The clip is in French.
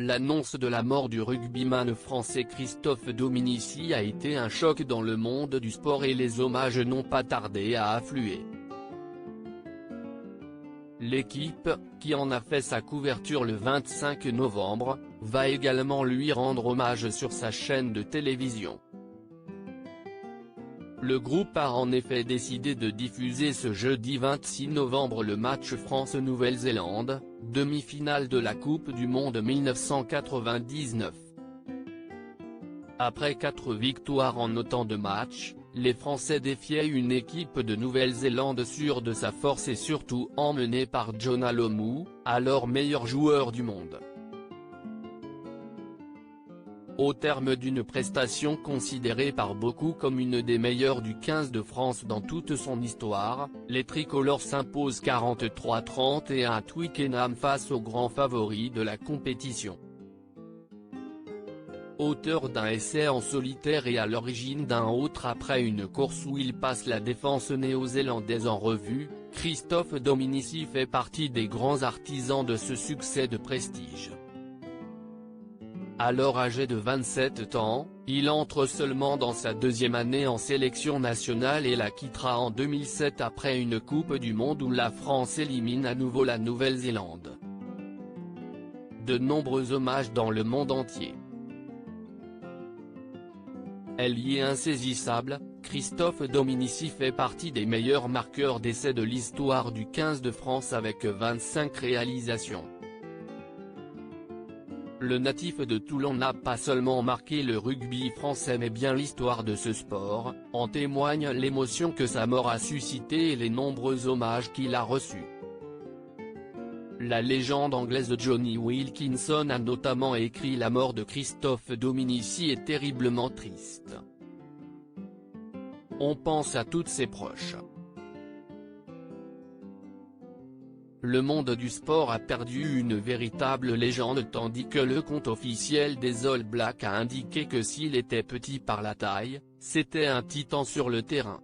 L'annonce de la mort du rugbyman français Christophe Dominici a été un choc dans le monde du sport et les hommages n'ont pas tardé à affluer. L'équipe, qui en a fait sa couverture le 25 novembre, va également lui rendre hommage sur sa chaîne de télévision. Le groupe a en effet décidé de diffuser ce jeudi 26 novembre le match France-Nouvelle-Zélande, demi-finale de la Coupe du Monde 1999. Après 4 victoires en autant de matchs, les Français défiaient une équipe de Nouvelle-Zélande sûre de sa force et surtout emmenée par Jonah Lomu, alors meilleur joueur du monde. Au terme d'une prestation considérée par beaucoup comme une des meilleures du 15 de France dans toute son histoire, les tricolores s'imposent 43-31 à Twickenham face aux grands favoris de la compétition. Auteur d'un essai en solitaire et à l'origine d'un autre après une course où il passe la défense néo-zélandaise en revue, Christophe Dominici fait partie des grands artisans de ce succès de prestige. Alors âgé de 27 ans, il entre seulement dans sa deuxième année en sélection nationale et la quittera en 2007 après une Coupe du Monde où la France élimine à nouveau la Nouvelle-Zélande. De nombreux hommages dans le monde entier. Ailier insaisissable, Christophe Dominici fait partie des meilleurs marqueurs d'essais de l'histoire du 15 de France avec 25 réalisations. Le natif de Toulon n'a pas seulement marqué le rugby français mais bien l'histoire de ce sport, en témoigne l'émotion que sa mort a suscité et les nombreux hommages qu'il a reçus. La légende anglaise Jonny Wilkinson a notamment écrit « La mort de Christophe Dominici est terriblement triste. On pense à toutes ses proches. Le monde du sport a perdu une véritable légende tandis que le compte officiel des All Blacks a indiqué que s'il était petit par la taille, c'était un titan sur le terrain.